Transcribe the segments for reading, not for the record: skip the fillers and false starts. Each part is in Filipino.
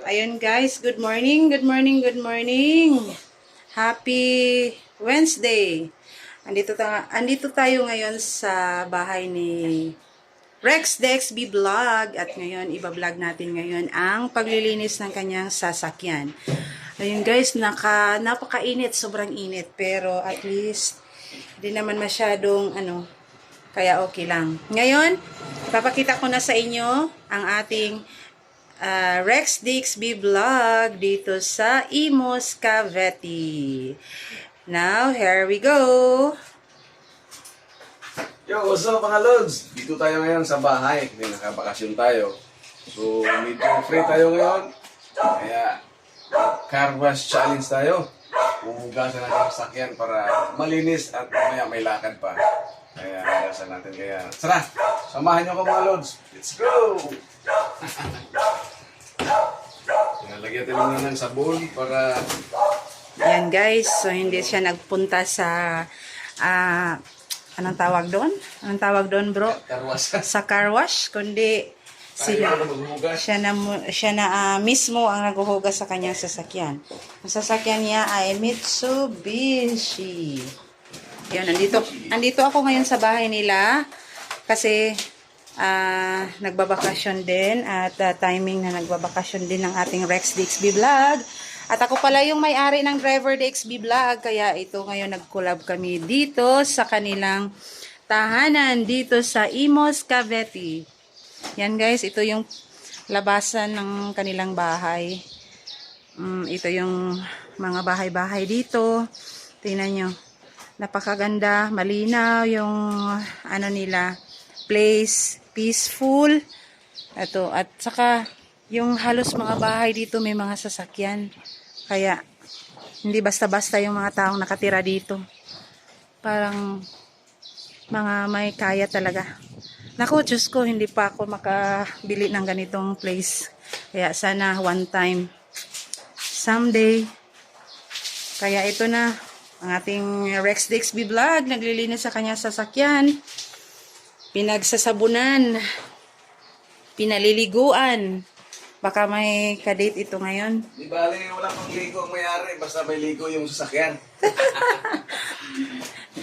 Ayun guys, good morning, good morning, good morning. Happy Wednesday. Andito tayo ngayon sa bahay ni Rex DXB Vlog at ngayon iba-vlog natin ngayon ang paglilinis ng kanyang sasakyan. Ayun guys, napakainit, sobrang init pero at least hindi naman masyadong kaya okay lang. Ngayon, papakita ko na sa inyo ang ating Rex DXB Vlog dito sa Imos, Cavite. Now, here we go. Yo, what's up mga lods? Dito tayo ngayon sa bahay. May nakabakasyon tayo. So, medyo free tayo ngayon. Kaya, car wash challenge tayo. Huhugasan natin ang sakyan para malinis at mamaya may lakad pa. Kaya, hugasan natin. Kaya, tara! Samahan niyo ako mga lods. Let's go! Nalagyan tayo muna ng sabon para... Yan guys, so hindi siya nagpunta sa... anong tawag doon? Anong tawag doon bro? car wash. Sa car wash, kundi siya na mismo ang naghuhugas sa kanyang sasakyan. Ang sasakyan niya ay Mitsubishi. Yan, andito ako ngayon sa bahay nila kasi nagbabakasyon din at timing na nagbabakasyon din ng ating Rex DXB Vlog. At ako pala yung may-ari ng Driver DXB Vlog, kaya ito ngayon nag-collab kami dito sa kanilang tahanan dito sa Imos, Cavite. Yan guys, ito yung labasan ng kanilang bahay. Ito yung mga bahay-bahay dito. Tingnan nyo, napakaganda, malinaw yung nila, place, peaceful. Ito, at saka yung halos mga bahay dito may mga sasakyan. Kaya, hindi basta-basta yung mga taong nakatira dito. Parang, mga may kaya talaga. Naku, Diyos ko, hindi pa ako makabili ng ganitong place. Kaya sana one time, someday. Kaya ito na, ang ating Rex DXB Vlog, naglilinis sa kanya sasakyan. Pinagsasabunan. Pinaliliguan. Baka may kadate ito ngayon. Di bale, wala pang ligo ang mayari. Basta may ligo yung sasakyan.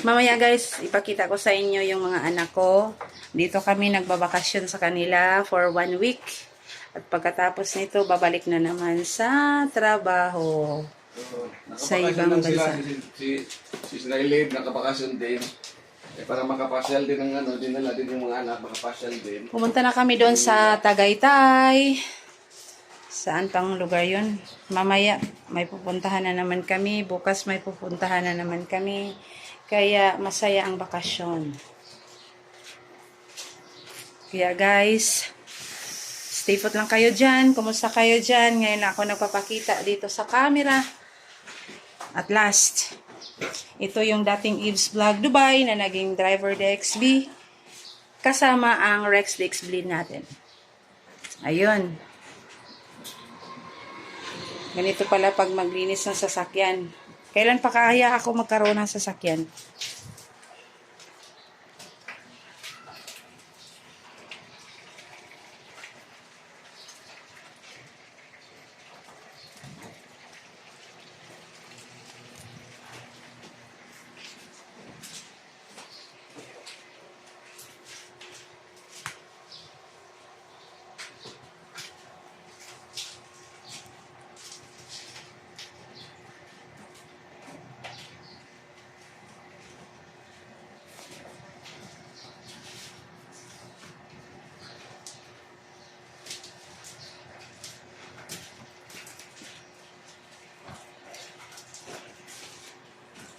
Mamaya guys, ipakita ko sa inyo yung mga anak ko. Dito kami nagbabakasyon sa kanila for 1 week. At pagkatapos nito, babalik na naman sa trabaho. Sa ibang bansa. Si Snailib, nakabakasyon din. Para makapasyal din ang dinala din yung mga anak, makapasyal din. Pumunta na kami doon sa Tagaytay. Saan pang lugar yun? Mamaya, may pupuntahan na naman kami. Bukas may pupuntahan na naman kami. Kaya, masaya ang bakasyon. Kaya guys, stay put lang kayo dyan. Kumusta kayo dyan? Ngayon ako nagpapakita dito sa camera. At last, ito yung dating Eve's Vlog Dubai na naging Driver DXB. Kasama ang Rex DXB natin. Ayun. Ganito pala pag maglinis ng sasakyan. Kailan pa kaya ako magkaroon ng sasakyan?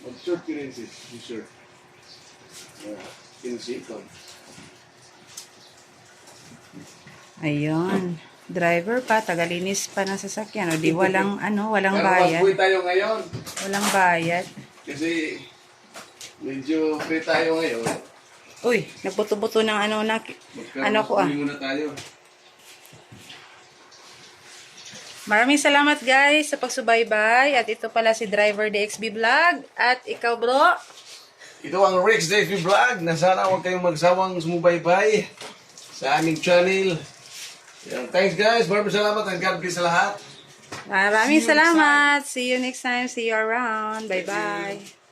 Mag-short ka rin sis, t-shirt. Kinsikon. Ayun. Driver pa, tagalinis pa ng sasakyan. O di walang, walang bayad. Pero mag tayo ngayon. Walang bayad. Kasi medyo free tayo ngayon. Uy, nagbuto-buto ng ko ah. Muna tayo. Maraming salamat guys sa pagsubaybay. At ito pala si Driver DXB Vlog. At ikaw bro. Ito ang Rex DXB Vlog na sana huwag kayong magsawang sumubaybay sa aming channel. Thanks guys, maraming salamat and God bless sa lahat. Maraming salamat. See you next time. See you around. Bye-bye.